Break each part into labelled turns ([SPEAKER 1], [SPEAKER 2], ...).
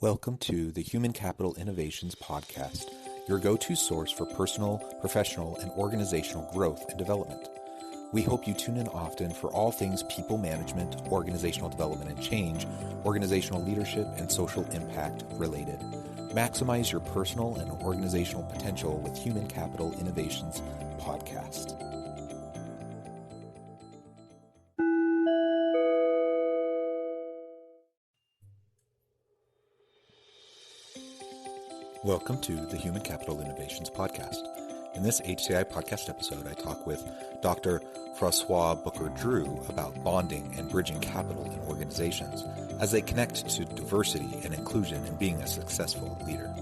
[SPEAKER 1] Welcome to the Human Capital Innovations Podcast, your go-to source for personal, professional, and organizational growth and development. We hope you tune in often for all things people management, organizational development and change, organizational leadership, and social impact related. Maximize your personal and organizational potential with Human Capital Innovations Podcast. Welcome to the Human Capital Innovations Podcast. In this HCI podcast episode, I talk with Dr. Francois Booker-Drew about bonding and bridging capital in organizations as they connect to diversity and inclusion in being a successful leader.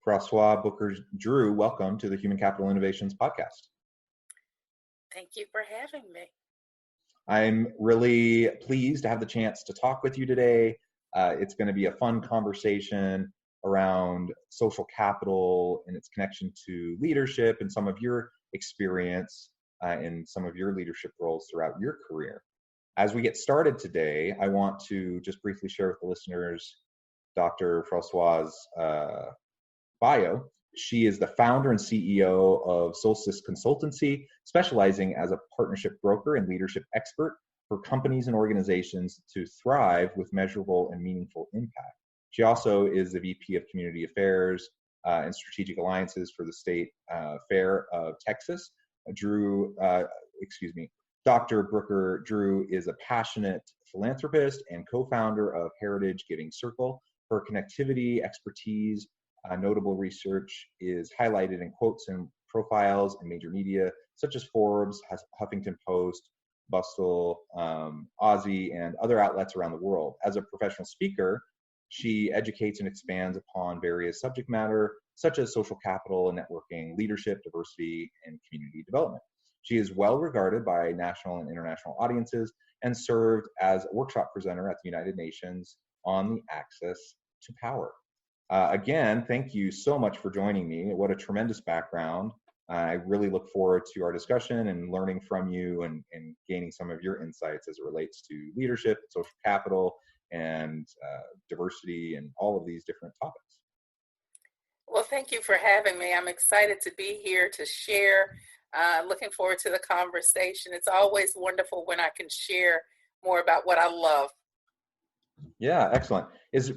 [SPEAKER 1] Francois Booker-Drew, welcome to the Human Capital Innovations Podcast.
[SPEAKER 2] Thank you for having me.
[SPEAKER 1] I'm really pleased to have the chance to talk with you today. It's going to be a fun conversation around social capital and its connection to leadership and some of your experience in some of your leadership roles throughout your career. As we get started today, I want to just briefly share with the listeners Dr. Francois' bio. She is the founder and CEO of Solstice Consultancy, specializing as a partnership broker and leadership expert for companies and organizations to thrive with measurable and meaningful impact. She also is the VP of Community Affairs and Strategic Alliances for the State Fair of Texas. Dr. Booker-Drew is a passionate philanthropist and co-founder of Heritage Giving Circle. Her connectivity, expertise, notable research is highlighted in quotes and profiles in major media such as Forbes, Huffington Post, Bustle, Aussie, and other outlets around the world. As a professional speaker, she educates and expands upon various subject matter such as social capital and networking, leadership, diversity, and community development. She is well regarded by national and international audiences and served as a workshop presenter at the United Nations on the access to power. Again, thank you so much for joining me. What a tremendous background. I really look forward to our discussion and learning from you and gaining some of your insights as it relates to leadership, social capital, and diversity, and all of these different topics.
[SPEAKER 2] Well, thank you for having me. I'm excited to be here to share. Looking forward to the conversation. It's always wonderful when I can share more about what I love.
[SPEAKER 1] Yeah, excellent.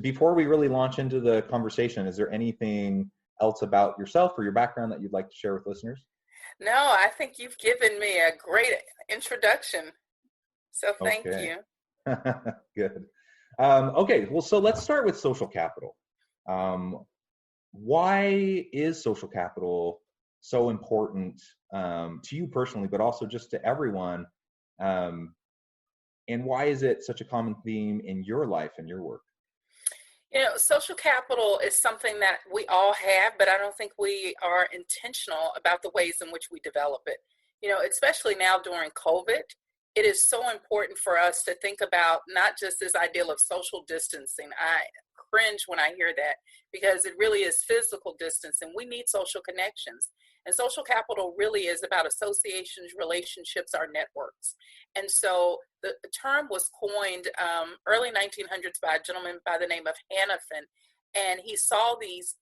[SPEAKER 1] Before we really launch into the conversation, is there anything else about yourself or your background that you'd like to share with listeners?
[SPEAKER 2] No, I think you've given me a great introduction. So thank you.
[SPEAKER 1] Good. Okay, well, so let's start with social capital. Why is social capital so important to you personally, but also just to everyone? And why is it such a common theme in your life and your work?
[SPEAKER 2] You know, social capital is something that we all have, but I don't think we are intentional about the ways in which we develop it. You know, especially now during COVID, it is so important for us to think about not just this ideal of social distancing. I cringe when I hear that because it really is physical distancing. We need social connections. And social capital really is about associations, relationships, our networks. And so the term was coined early 1900s by a gentleman by the name of Hanifin. And he saw these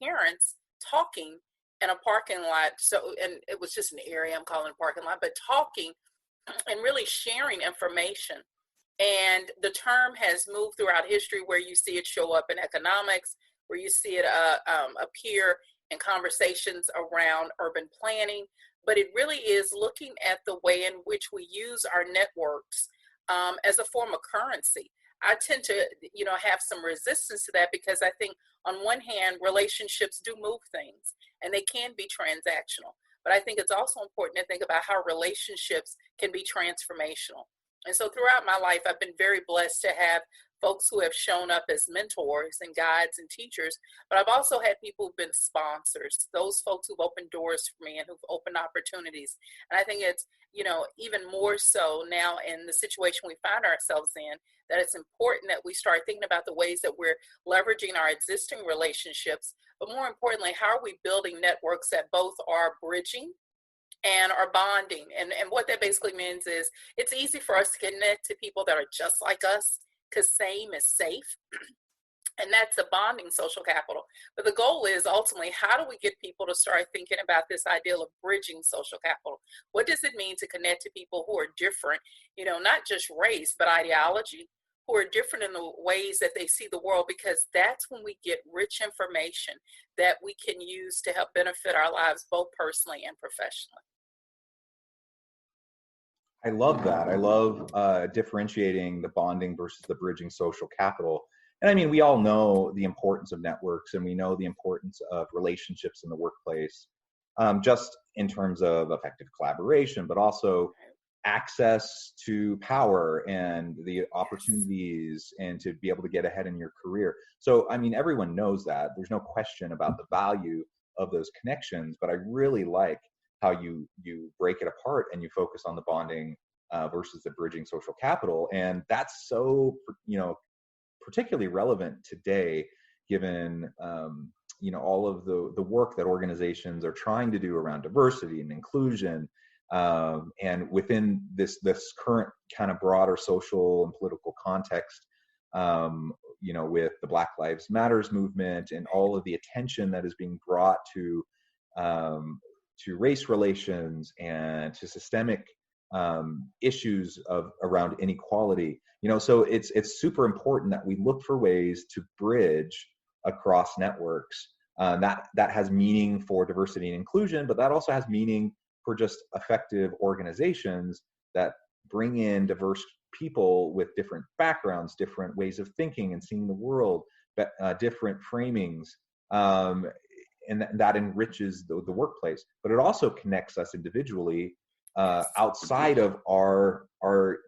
[SPEAKER 2] parents talking in a parking lot. And it was just an area, I'm calling it a parking lot, but talking and really sharing information. And the term has moved throughout history where you see it show up in economics, where you see it appear in conversations around urban planning, but it really is looking at the way in which we use our networks as a form of currency. I tend to, have some resistance to that because I think on one hand, relationships do move things and they can be transactional, but I think it's also important to think about how relationships can be transformational. And so throughout my life, I've been very blessed to have folks who have shown up as mentors and guides and teachers, but I've also had people who've been sponsors, those folks who've opened doors for me and who've opened opportunities. And I think it's, even more so now in the situation we find ourselves in, that it's important that we start thinking about the ways that we're leveraging our existing relationships, but more importantly, how are we building networks that both are bridging and are bonding? And what that basically means is it's easy for us to connect to people that are just like us, because same is safe. And that's a bonding social capital. But the goal is ultimately, how do we get people to start thinking about this ideal of bridging social capital? What does it mean to connect to people who are different, not just race, but ideology, who are different in the ways that they see the world? Because that's when we get rich information that we can use to help benefit our lives, both personally and professionally.
[SPEAKER 1] I love that. I love differentiating the bonding versus the bridging social capital. And I mean, we all know the importance of networks, and we know the importance of relationships in the workplace, just in terms of effective collaboration, but also access to power and the opportunities and to be able to get ahead in your career. So, I mean, everyone knows that. There's no question about the value of those connections, but I really like how you break it apart and you focus on the bonding versus the bridging social capital. And that's so, particularly relevant today, given all of the work that organizations are trying to do around diversity and inclusion, and within this current kind of broader social and political context, with the Black Lives Matters movement and all of the attention that is being brought to race relations and to systemic issues around inequality. So it's super important that we look for ways to bridge across networks. That has meaning for diversity and inclusion, but that also has meaning for just effective organizations that bring in diverse people with different backgrounds, different ways of thinking and seeing the world, different framings, and that enriches the workplace. But it also connects us individually outside of our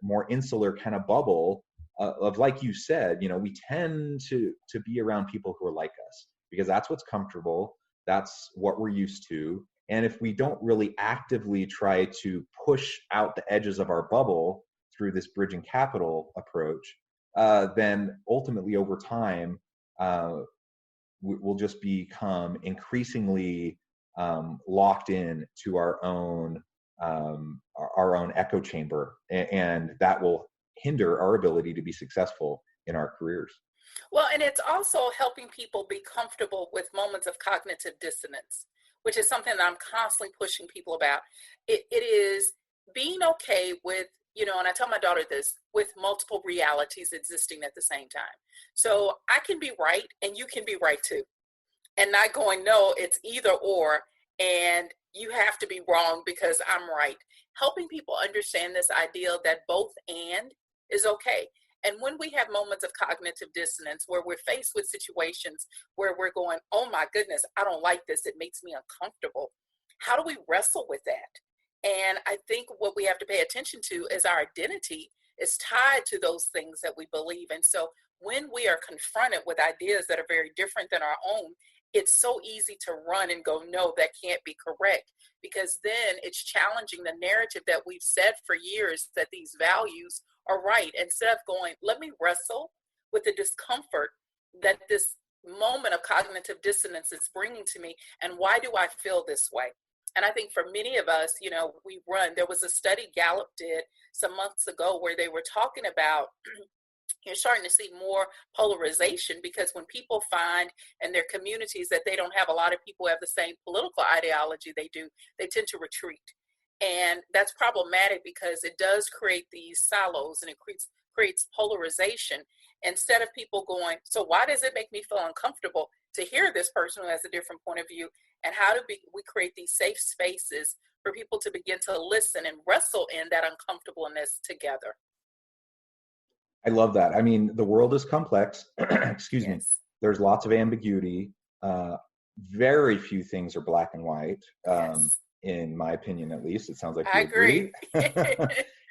[SPEAKER 1] more insular kind of bubble of, like you said, we tend to be around people who are like us because that's what's comfortable, that's what we're used to. And if we don't really actively try to push out the edges of our bubble through this bridging capital approach, then ultimately over time, we'll just become increasingly locked in to our own echo chamber, and that will hinder our ability to be successful in our careers.
[SPEAKER 2] Well, and it's also helping people be comfortable with moments of cognitive dissonance, which is something that I'm constantly pushing people about. It is being okay with, and I tell my daughter this, with multiple realities existing at the same time. So I can be right and you can be right too. And not going, no, it's either or, and you have to be wrong because I'm right. Helping people understand this idea that both and is okay. And when we have moments of cognitive dissonance where we're faced with situations where we're going, oh my goodness, I don't like this, it makes me uncomfortable. How do we wrestle with that? And I think what we have to pay attention to is our identity is tied to those things that we believe. And so when we are confronted with ideas that are very different than our own, it's so easy to run and go, no, that can't be correct, because then it's challenging the narrative that we've said for years that these values are right. Instead of going, let me wrestle with the discomfort that this moment of cognitive dissonance is bringing to me, and why do I feel this way? And I think for many of us, we run. There was a study Gallup did some months ago where they were talking about you're starting to see more polarization, because when people find in their communities that they don't have a lot of people who have the same political ideology they do, they tend to retreat. And that's problematic because it does create these silos and it creates polarization. Instead of people going, so why does it make me feel uncomfortable to hear this person who has a different point of view? And how do we create these safe spaces for people to begin to listen and wrestle in that uncomfortableness together?
[SPEAKER 1] I love that. I mean, the world is complex. Excuse me. There's lots of ambiguity. Very few things are black and white. In my opinion, at least. It sounds like you agree.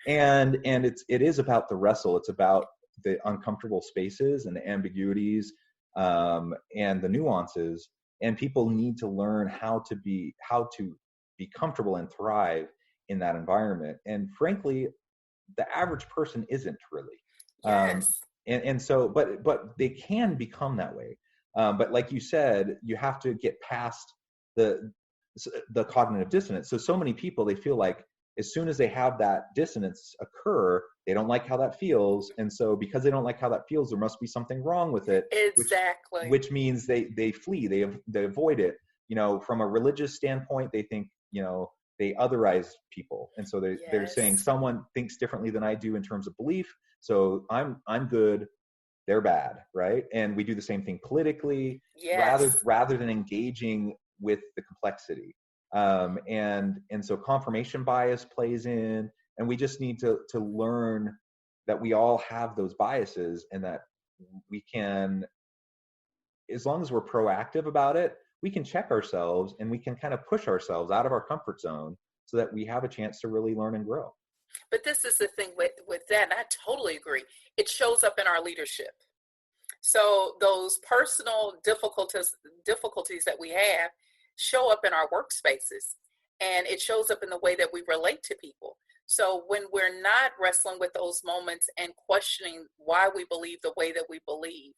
[SPEAKER 1] And it is about the wrestle. It's about the uncomfortable spaces and the ambiguities, and the nuances. And people need to learn how to be comfortable and thrive in that environment. And frankly, the average person isn't really.
[SPEAKER 2] Yes.
[SPEAKER 1] And so, but they can become that way. But like you said, you have to get past the cognitive dissonance. So many people, they feel like as soon as they have that dissonance occur, they don't like how that feels. And so because they don't like how that feels, there must be something wrong with it.
[SPEAKER 2] Exactly.
[SPEAKER 1] Which means they flee, they avoid it. From a religious standpoint, they think, they otherize people. And so they're saying someone thinks differently than I do in terms of belief. So I'm good, they're bad, right? And we do the same thing politically, rather than engaging with the complexity. And so confirmation bias plays in, and we just need to learn that we all have those biases, and that we can, as long as we're proactive about it, we can check ourselves and we can kind of push ourselves out of our comfort zone so that we have a chance to really learn and grow.
[SPEAKER 2] But this is the thing with that, and I totally agree. It shows up in our leadership. So those personal difficulties that we have show up in our workspaces, and it shows up in the way that we relate to people. So when we're not wrestling with those moments and questioning why we believe the way that we believe,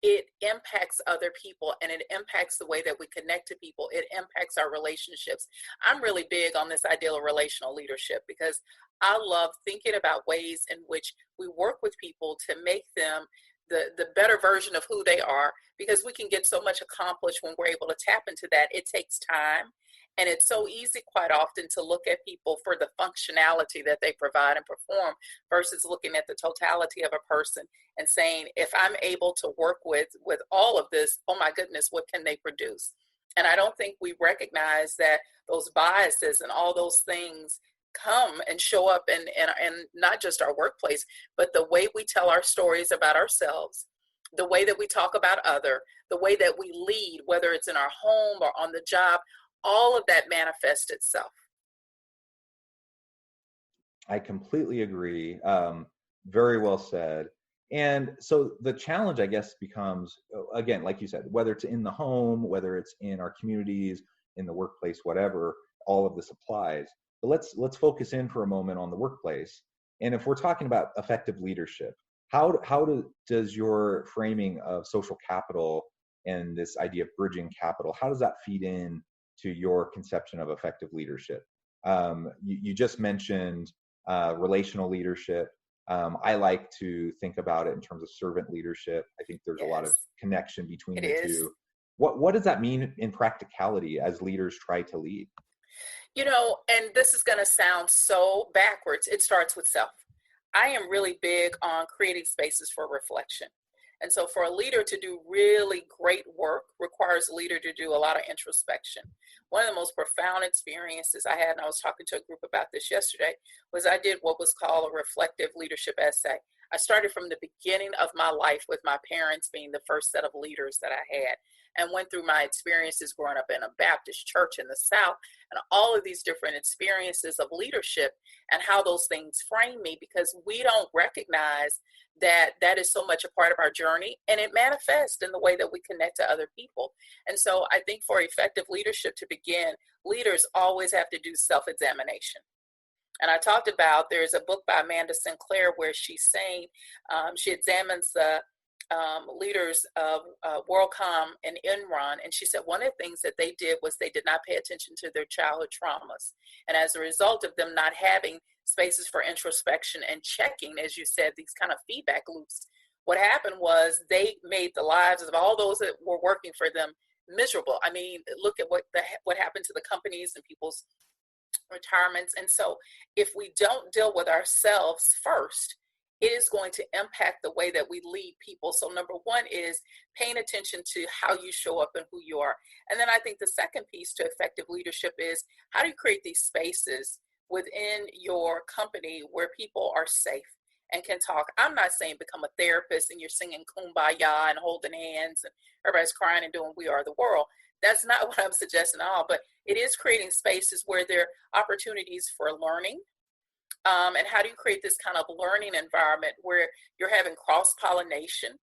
[SPEAKER 2] it impacts other people, and it impacts the way that we connect to people. It impacts our relationships. I'm really big on this idea of relational leadership because I love thinking about ways in which we work with people to make them the better version of who they are, because we can get so much accomplished when we're able to tap into that. It takes time. And it's so easy quite often to look at people for the functionality that they provide and perform versus looking at the totality of a person and saying, if I'm able to work with all of this, oh my goodness, what can they produce? And I don't think we recognize that those biases and all those things come and show up in not just our workplace, but the way we tell our stories about ourselves, the way that we talk about other, the way that we lead, whether it's in our home or on the job. All of that manifests itself.
[SPEAKER 1] I completely agree. Very well said. And so the challenge, I guess, becomes, again, like you said, whether it's in the home, whether it's in our communities, in the workplace, whatever, all of this applies. But let's focus in for a moment on the workplace. And if we're talking about effective leadership, does your framing of social capital and this idea of bridging capital, how does that feed in to your conception of effective leadership? You just mentioned relational leadership. I like to think about it in terms of servant leadership. I think there's a lot of connection between the two. What does that mean in practicality as leaders try to lead?
[SPEAKER 2] And this is going to sound so backwards. It starts with self. I am really big on creating spaces for reflection. And so for a leader to do really great work requires a leader to do a lot of introspection. One of the most profound experiences I had, and I was talking to a group about this yesterday, was I did what was called a reflective leadership essay. I started from the beginning of my life with my parents being the first set of leaders that I had, and went through my experiences growing up in a Baptist church in the South, and all of these different experiences of leadership and how those things frame me, because we don't recognize that is so much a part of our journey, and it manifests in the way that we connect to other people. And so I think for effective leadership to begin, leaders always have to do self-examination. And I talked about, there's a book by Amanda Sinclair where she's saying, she examines the leaders of WorldCom and Enron, and she said one of the things that they did was they did not pay attention to their childhood traumas. And as a result of them not having spaces for introspection and checking, as you said, these kind of feedback loops, what happened was they made the lives of all those that were working for them miserable. I mean, look at what happened to the companies and people's retirements. And so if we don't deal with ourselves first, it is going to impact the way that we lead people. So number one is paying attention to how you show up and who you are. And then I think the second piece to effective leadership is, how do you create these spaces within your company where people are safe and can talk? I'm not saying become a therapist and you're singing Kumbaya and holding hands and everybody's crying and doing We Are the World. That's not what I'm suggesting at all, but it is creating spaces where there are opportunities for learning, And how do you create this kind of learning environment where you're having cross-pollination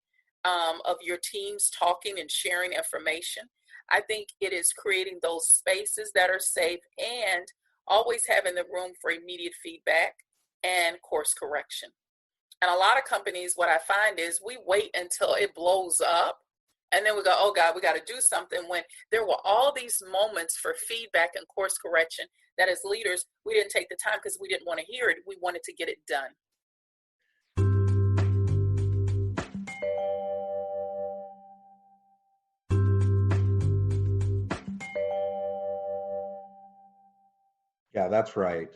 [SPEAKER 2] of your teams talking and sharing information? I think it is creating those spaces that are safe and always having the room for immediate feedback and course correction. And a lot of companies, what I find is we wait until it blows up and then we go, oh God, we got to do something, when there were all these moments for feedback and course correction that as leaders, we didn't take the time because we didn't want to hear it. We wanted to get it done.
[SPEAKER 1] Yeah, that's right.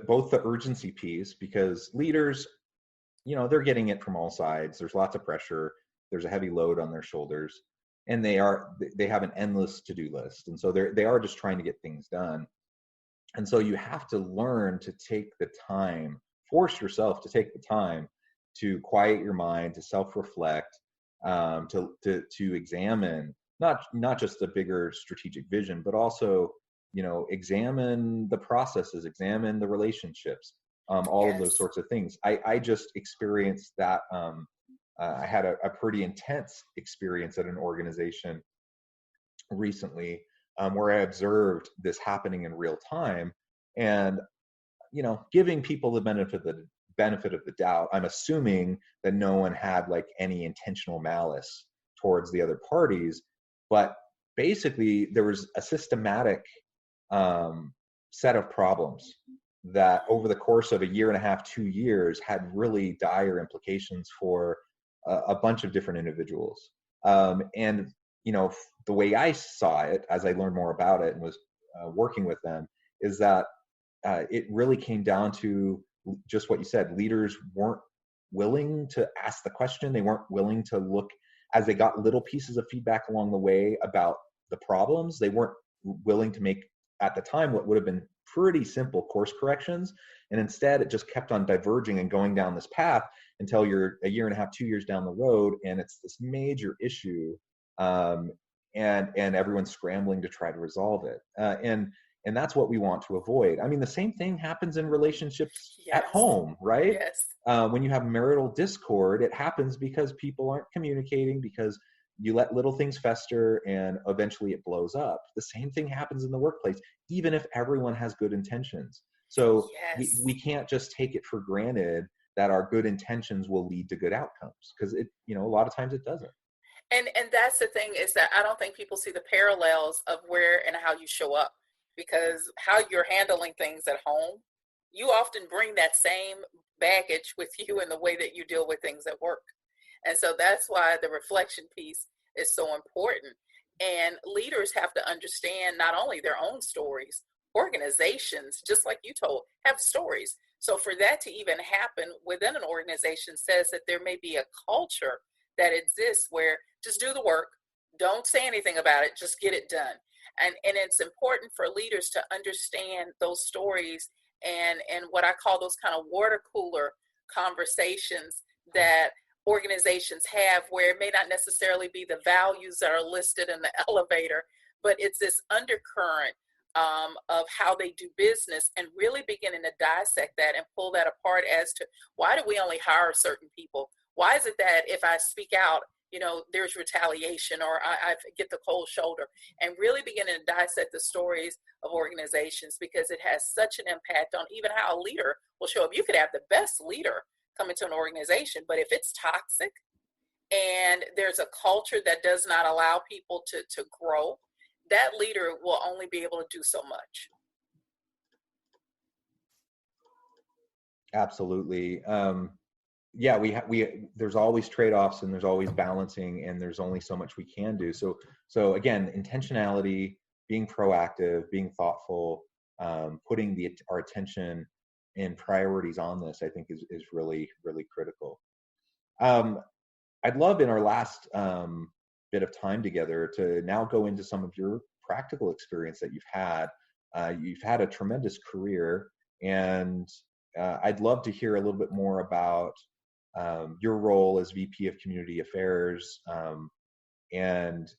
[SPEAKER 1] Both the urgency piece, because leaders, they're getting it from all sides. There's lots of pressure. There's a heavy load on their shoulders, and they have an endless to-do list, and so they are just trying to get things done. And so you have to learn to take the time, force yourself to take the time to quiet your mind, to self-reflect, to examine not just the bigger strategic vision, but also examine the processes, examine the relationships, all of those sorts of things. I just experienced that. I had a pretty intense experience at an organization recently, where I observed this happening in real time, and giving people the benefit of the doubt. I'm assuming that no one had like any intentional malice towards the other parties, but basically there was a systematic set of problems that over the course of a year and a half, 2 years, had really dire implications for a bunch of different individuals. And the way I saw it, as I learned more about it and was working with them, is that it really came down to just what you said. Leaders weren't willing to ask the question. They weren't willing to look, as they got little pieces of feedback along the way about the problems. They weren't willing to make, at the time, what would have been pretty simple course corrections. And instead, it just kept on diverging and going down this path until you're a year and a half, 2 years down the road, and it's this major issue, and everyone's scrambling to try to resolve it. And that's what we want to avoid. I mean, the same thing happens in relationships at home, right?
[SPEAKER 2] Yes.
[SPEAKER 1] When you have marital discord, it happens because people aren't communicating, because you let little things fester and eventually it blows up. The same thing happens in the workplace, even if everyone has good intentions. So we can't just take it for granted that our good intentions will lead to good outcomes, because a lot of times it doesn't.
[SPEAKER 2] And that's the thing, is that I don't think people see the parallels of where and how you show up, because how you're handling things at home, you often bring that same baggage with you in the way that you deal with things at work. And so that's why the reflection piece is so important. And leaders have to understand not only their own stories, organizations, just like you told, have stories. So for that to even happen within an organization says that there may be a culture that exists where just do the work, don't say anything about it, just get it done. And it's important for leaders to understand those stories and what I call those kind of water cooler conversations that organizations have, where it may not necessarily be the values that are listed in the elevator, but it's this undercurrent of how they do business, and really beginning to dissect that and pull that apart as to why do we only hire certain people? Why is it that if I speak out, there's retaliation, or I get the cold shoulder, and really beginning to dissect the stories of organizations, because it has such an impact on even how a leader will show up. You could have the best leader come into an organization, but if it's toxic and there's a culture that does not allow people to grow, that leader will only be able to do so much.
[SPEAKER 1] Absolutely. Yeah, there's always trade-offs, and there's always balancing, and there's only so much we can do. So again, intentionality, being proactive, being thoughtful, putting our attention and priorities on this, I think is really, really critical. I'd love, in our last bit of time together, to now go into some of your practical experience that you've had. You've had a tremendous career, and I'd love to hear a little bit more about your role as VP of Community Affairs, and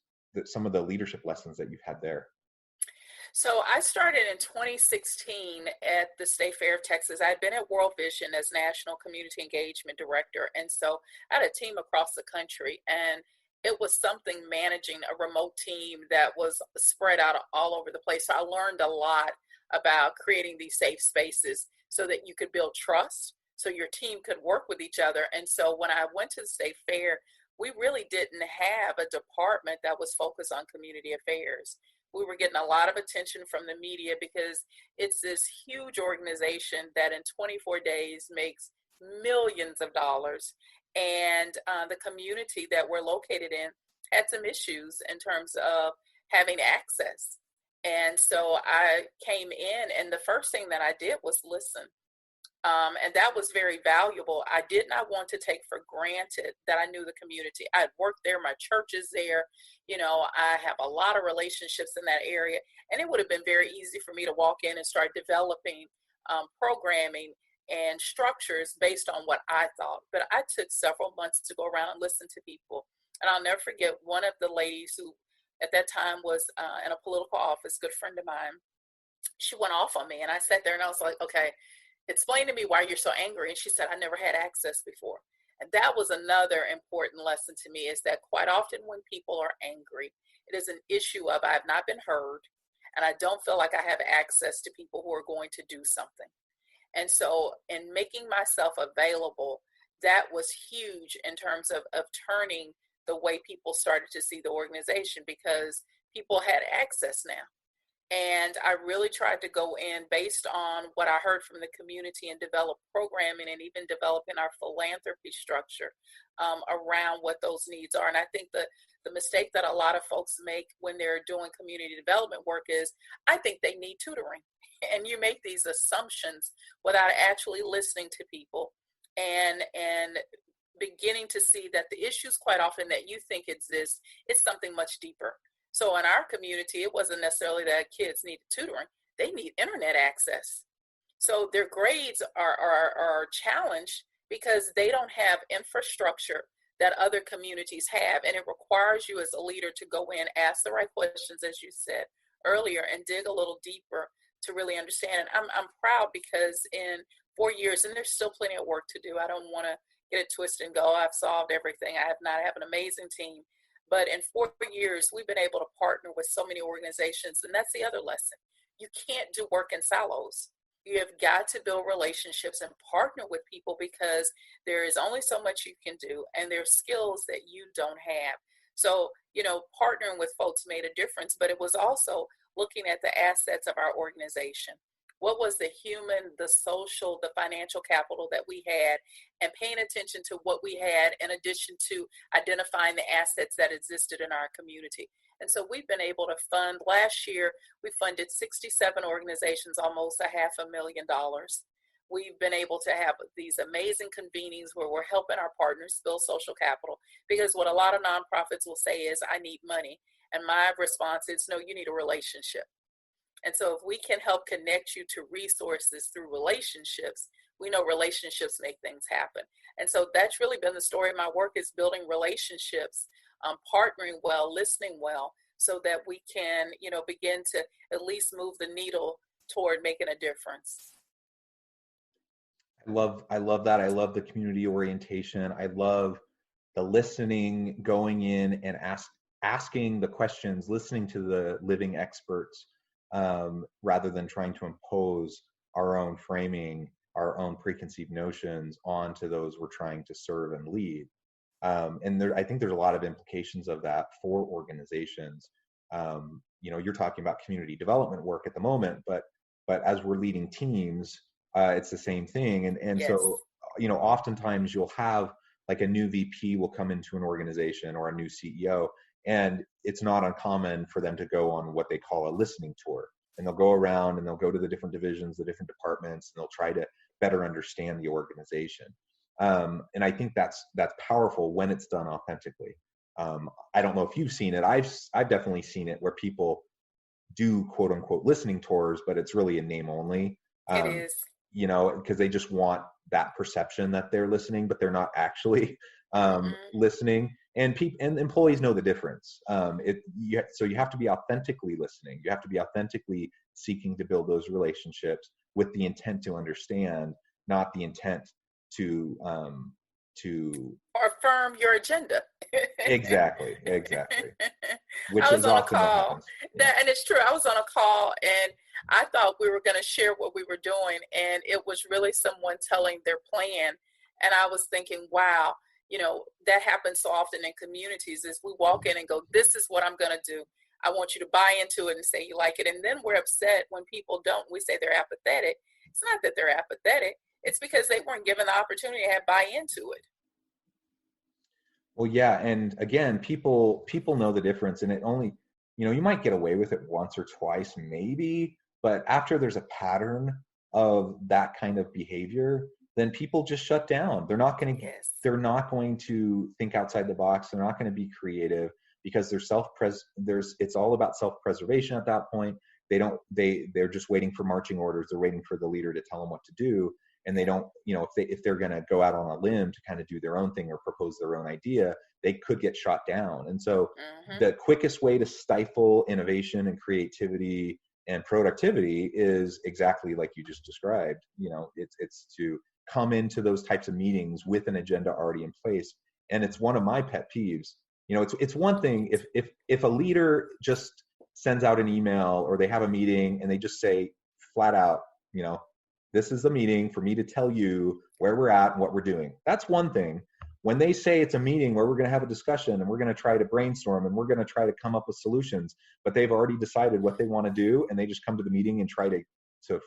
[SPEAKER 1] some of the leadership lessons that you've had there.
[SPEAKER 2] So I started in 2016 at the State Fair of Texas. I had been at World Vision as National Community Engagement Director. And so I had a team across the country, and it was something managing a remote team that was spread out all over the place. So I learned a lot about creating these safe spaces so that you could build trust, so your team could work with each other. And so when I went to the State Fair, we really didn't have a department that was focused on community affairs. We were getting a lot of attention from the media because it's this huge organization that in 24 days makes millions of dollars. And the community that we're located in had some issues in terms of having access. And so I came in, and the first thing that I did was listen. And that was very valuable. I did not want to take for granted that I knew the community. I had worked there, my church is there. I have a lot of relationships in that area. And it would have been very easy for me to walk in and start developing programming and structures based on what I thought. But I took several months to go around and listen to people. And I'll never forget one of the ladies who at that time was in a political office, good friend of mine. She went off on me, and I sat there and I was like, okay, explain to me why you're so angry. And she said, I never had access before. And that was another important lesson to me, is that quite often when people are angry, it is an issue of I have not been heard, and I don't feel like I have access to people who are going to do something. And so in making myself available, that was huge in terms of turning the way people started to see the organization, because people had access now. And I really tried to go in based on what I heard from the community and develop programming and even developing our philanthropy structure around what those needs are. And I think the mistake that a lot of folks make when they're doing community development work is, I think they need tutoring. And you make these assumptions without actually listening to people and beginning to see that the issues quite often that you think exist, it's something much deeper. So in our community, it wasn't necessarily that kids needed tutoring. They need internet access. So their grades are challenged because they don't have infrastructure that other communities have. And it requires you as a leader to go in, ask the right questions, as you said earlier, and dig a little deeper to really understand. And I'm proud because in 4 years, and there's still plenty of work to do. I don't want to get it twisted and go, I've solved everything. I have not. I have an amazing team. But in 4 years, we've been able to partner with so many organizations. And that's the other lesson. You can't do work in silos. You have got to build relationships and partner with people, because there is only so much you can do, and there's skills that you don't have. So, partnering with folks made a difference, but it was also looking at the assets of our organization. What was the human, the social, the financial capital that we had, and paying attention to what we had in addition to identifying the assets that existed in our community. And so we've been able to fund, last year, we funded 67 organizations, almost $500,000. We've been able to have these amazing convenings where we're helping our partners build social capital, because what a lot of nonprofits will say is, I need money. And my response is, no, you need a relationship. And so if we can help connect you to resources through relationships, we know relationships make things happen. And so that's really been the story of my work, is building relationships, partnering well, listening well, so that we can, begin to at least move the needle toward making a difference.
[SPEAKER 1] I love that. I love the community orientation. I love the listening, going in and asking the questions, listening to the living experts, rather than trying to impose our own framing, our own preconceived notions onto those we're trying to serve and lead. And I think there's a lot of implications of that for organizations. You're talking about community development work at the moment, but as we're leading teams, it's the same thing. And
[SPEAKER 2] Yes.
[SPEAKER 1] So, oftentimes you'll have like a new VP will come into an organization, or a new CEO, and it's not uncommon for them to go on what they call a listening tour. And they'll go around and they'll go to the different divisions, the different departments, and they'll try to better understand the organization. And I think that's powerful when it's done authentically. I don't know if you've seen it. I've definitely seen it where people do quote unquote listening tours, but it's really a name only.
[SPEAKER 2] It is.
[SPEAKER 1] Because they just want that perception that they're listening, but they're not actually listening. And employees know the difference. So you have to be authentically listening. You have to be authentically seeking to build those relationships with the intent to understand, not the intent to
[SPEAKER 2] or affirm your agenda.
[SPEAKER 1] Exactly. Which
[SPEAKER 2] I was
[SPEAKER 1] is
[SPEAKER 2] on a
[SPEAKER 1] often what
[SPEAKER 2] call,
[SPEAKER 1] happens. Yeah.
[SPEAKER 2] and it's true. I was on a call, and I thought we were going to share what we were doing, and it was really someone telling their plan. And I was thinking, wow, that happens so often in communities is we walk in and go, this is what I'm going to do. I want you to buy into it and say you like it. And then we're upset when people don't. We say they're apathetic. It's not that they're apathetic. It's because they weren't given the opportunity to buy into it.
[SPEAKER 1] Well, yeah. And again, people know the difference, and it only, you might get away with it once or twice, maybe, but after there's a pattern of that kind of behavior, then people just shut down. They're not going to think outside the box. They're not going to be creative because it's all about self-preservation at that point. They're just waiting for marching orders. They're waiting for the leader to tell them what to do. And they don't, if they're going to go out on a limb to kind of do their own thing or propose their own idea, they could get shot down. And so the quickest way to stifle innovation and creativity and productivity is exactly like you just described. It's to come into those types of meetings with an agenda already in place. And it's one of my pet peeves. It's one thing if a leader just sends out an email or they have a meeting and they just say flat out, this is a meeting for me to tell you where we're at and what we're doing. That's one thing. When they say it's a meeting where we're going to have a discussion and we're going to try to brainstorm and we're going to try to come up with solutions, but they've already decided what they want to do and they just come to the meeting and try to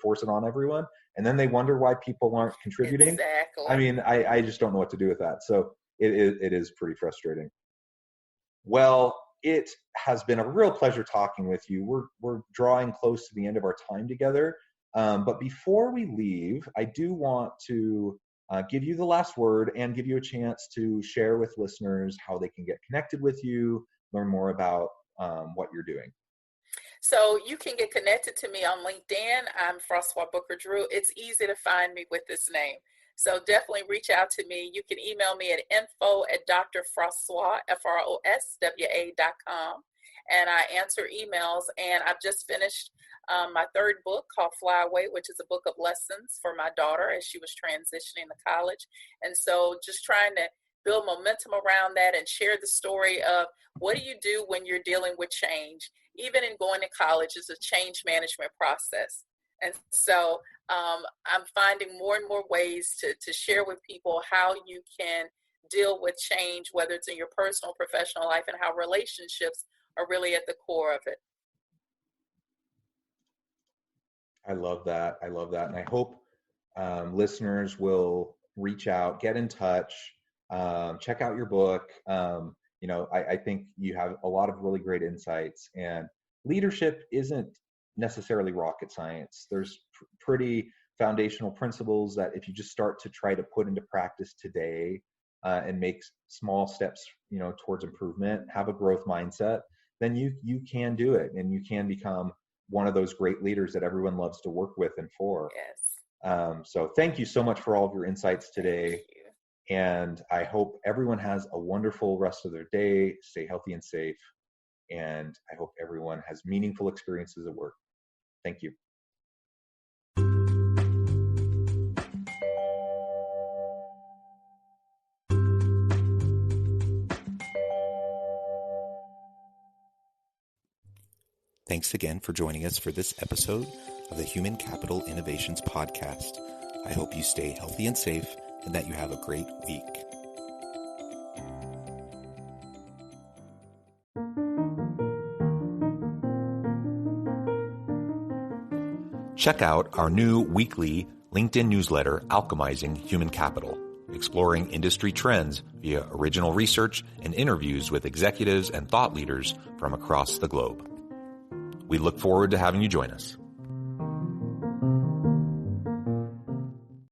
[SPEAKER 1] force it on everyone. And then they wonder why people aren't contributing.
[SPEAKER 2] Exactly.
[SPEAKER 1] I mean, I just don't know what to do with that. So it is pretty frustrating. Well, it has been a real pleasure talking with you. We're drawing close to the end of our time together. But before we leave, I do want to give you the last word and give you a chance to share with listeners how they can get connected with you, learn more about what you're doing.
[SPEAKER 2] So you can get connected to me on LinkedIn. I'm Francois Booker Drew. It's easy to find me with this name. So definitely reach out to me. You can email me at info@drfrancois, FROSWA.com. And I answer emails. And I've just finished my third book called Fly Away, which is a book of lessons for my daughter as she was transitioning to college. And so just trying to build momentum around that and share the story of what do you do when you're dealing with change. Even in going to college is a change management process. And so I'm finding more and more ways to share with people how you can deal with change, whether it's in your personal, professional life, and how relationships are really at the core of it.
[SPEAKER 1] I love that. And I hope listeners will reach out, get in touch, check out your book. I think you have a lot of really great insights, and leadership isn't necessarily rocket science. There's pretty foundational principles that if you just start to try to put into practice today and make small steps, towards improvement, have a growth mindset, then you can do it, and you can become one of those great leaders that everyone loves to work with and for.
[SPEAKER 2] Yes.
[SPEAKER 1] So thank you so much for all of your insights today. And I hope everyone has a wonderful rest of their day. Stay healthy and safe. And I hope everyone has meaningful experiences at work. Thank you.
[SPEAKER 3] Thanks again for joining us for this episode of the Human Capital Innovations Podcast. I hope you stay healthy and safe and that you have a great week. Check out our new weekly LinkedIn newsletter, Alchemizing Human Capital, exploring industry trends via original research and interviews with executives and thought leaders from across the globe. We look forward to having you join us.